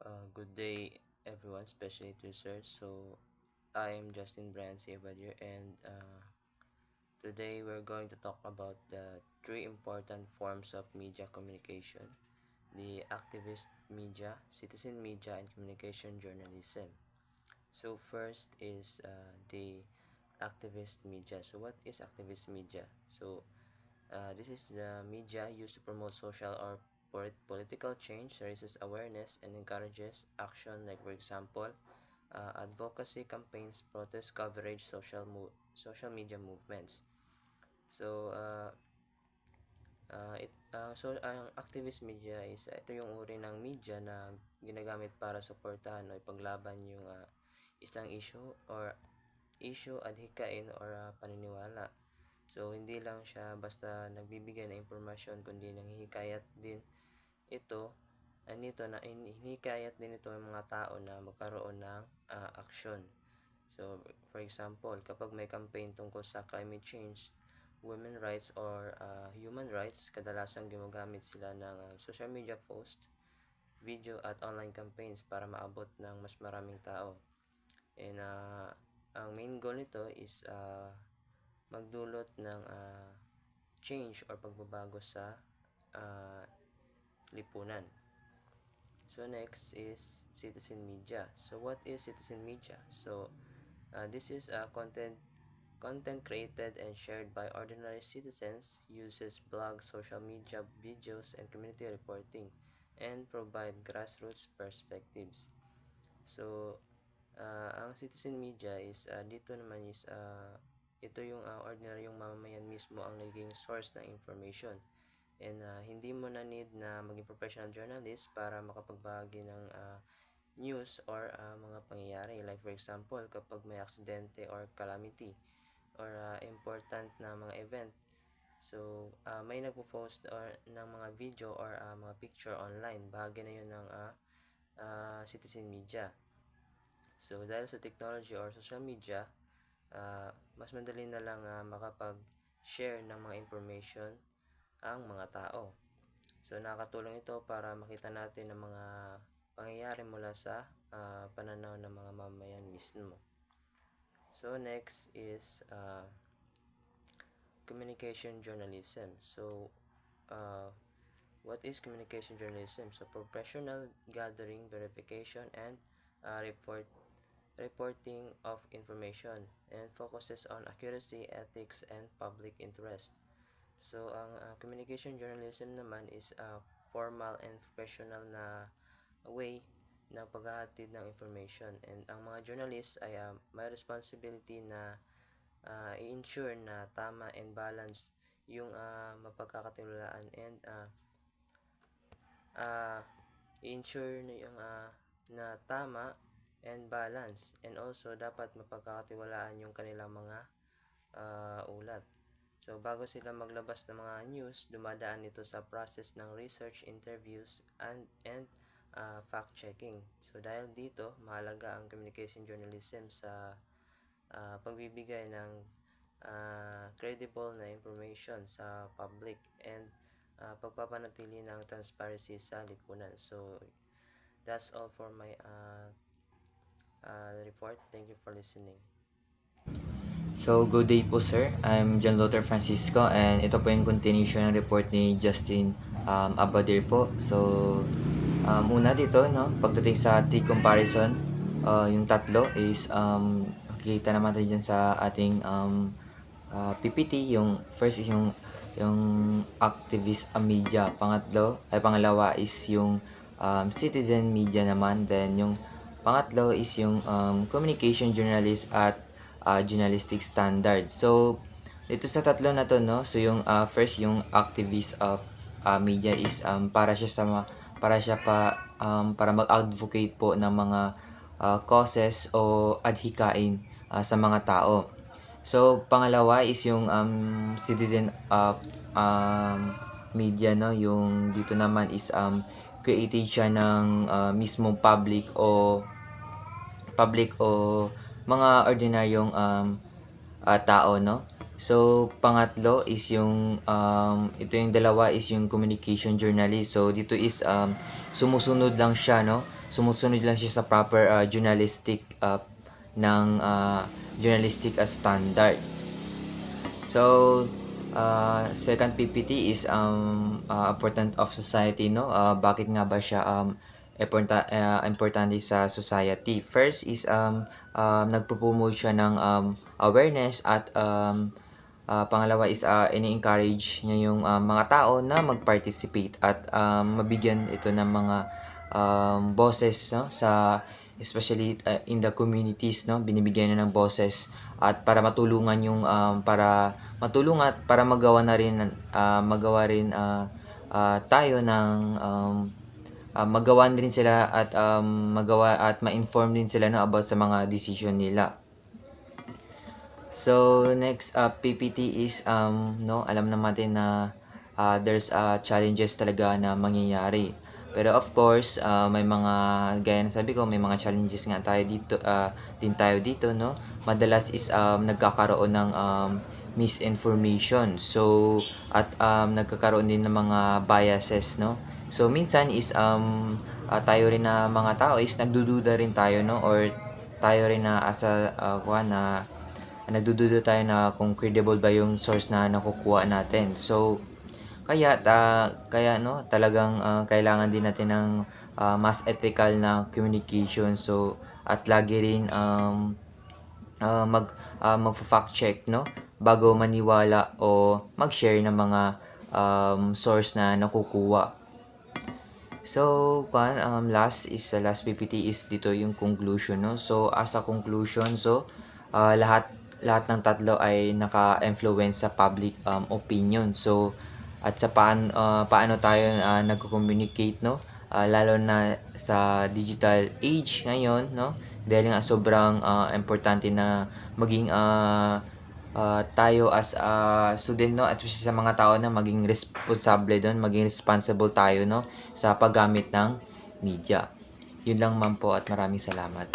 Good day, everyone, especially to sir. So, I am Justin Brian Siavadir, and today we're going to talk about the three important forms of media communication: the activist media, citizen media, and communication journalism. So, first is the activist media. So, what is activist media? So, this is the media used to promote social or political change, raises awareness, and encourages action, like, for example, advocacy campaigns, protest coverage, social media movements. So, ang activist media is ito yung uri ng media na ginagamit para suportahan o ipaglaban yung isang issue, adhikain, or paniniwala. So, hindi lang siya basta nagbibigay ng impormasyon, kundi nanghihikayat din ito, hinikayat din ito ng mga tao na magkaroon ng aksyon. So, for example, kapag may campaign tungkol sa climate change, women rights, or human rights, kadalasang gumagamit sila ng social media post, video, at online campaigns para maabot ng mas maraming tao. And ang main goal nito is magdulot ng change or pagbabago sa lipunan. So next is citizen media. So what is citizen media? So this is content created and shared by ordinary citizens, uses blogs, social media, videos, and community reporting, and provide grassroots perspectives. So ang citizen media is dito naman is ito yung ordinaryong mamamayan mismo ang naging source ng information, and hindi mo na need na maging professional journalist para makapagbahagi ng news or mga pangyayari, like for example kapag may aksidente or calamity or important na mga event. So may nagpo-post or ng mga video or mga picture online, bahagi na yun ng citizen media. So dahil sa technology or social media, mas madali na lang makapag-share ng mga information ang mga tao. So nakakatulong ito para makita natin ang mga pangyayari mula sa pananaw ng mga mamamayan mismo. So next is communication journalism. So what is communication journalism? So professional gathering, verification, and reporting of information, and focuses on accuracy, ethics, and public interest. So ang communication journalism naman is a formal and professional na way ng paghahatid ng information, and ang mga journalists ay may responsibility na i-ensure na tama and balance yung mapagkakatiwalaan, and i-ensure na yung na tama and balance, and also dapat mapagkakatiwalaan yung kanilang mga ulat. So bago sila maglabas ng mga news, dumadaan ito sa process ng research, interviews, and fact checking. So dahil dito, mahalaga ang communication journalism sa pagbibigay ng credible na information sa public, and pagpapanatili ng transparency sa lipunan. So that's all for my report. Thank you for listening. So, good day po sir. I'm John Luther Francisco and ito po yung continuation ng report ni Justin Abadir po. So, una dito, no, pagdating sa T-comparison, yung tatlo is makikita naman tayo dyan sa ating PPT. Yung first is yung activist media. Pangalawa is yung citizen media naman. Then, yung pangatlo is yung communication journalist at journalistic standard. So, dito sa tatlo na to, no, so yung first yung activist of media is para mag-advocate po ng mga causes o adhikain sa mga tao. So, pangalawa is yung citizen of media, no, yung dito naman is created siya ng mismong public o mga ordinaryong tao, no. So pangatlo is yung ito yung dalawa is yung communication journalist. So dito is sumusunod lang siya, no, sumusunod lang siya sa proper journalistic standard. So, second PPT is important of society, no? Bakit nga ba siya importante sa society? First is nagpo-promote siya ng awareness at pangalawa is ini-encourage niya yung mga tao na mag-participate at mabigyan ito ng mga boses, no, sa especially in the communities, no, binibigyan niya ng boses at para matulungan yung para magawa rin tayo ng magawan rin sila at magawa at ma-inform din sila, no, about sa mga decision nila. So next PPT is no, alam naman natin na there's challenges talaga na mangyayari. Pero of course, may mga gaya ng sabi ko, may mga challenges nga tayo dito, no. Madalas is nagkakaroon ng misinformation. So at nagkakaroon din ng mga biases, no. So minsan is tayo rin na mga tao is nagdududa rin tayo, no, or tayo rin na nagdududa tayo na kung credible ba yung source na nakukuha natin. So kaya no, talagang kailangan din natin ng mas ethical na communication. So at lagi rin mag-fact check, no, bago maniwala o mag-share ng mga source na nakukuha. So last PPT is dito yung conclusion, no. So as a conclusion, so lahat ng tatlo ay naka-influence sa public opinion. So at sa paano tayo nagko-communicate, no, lalo na sa digital age ngayon, no, dahil nga sobrang importante na maging tayo as student, no, at sa mga tao na maging responsible tayo, no, sa paggamit ng media. Yun lang, ma'am po, at maraming salamat.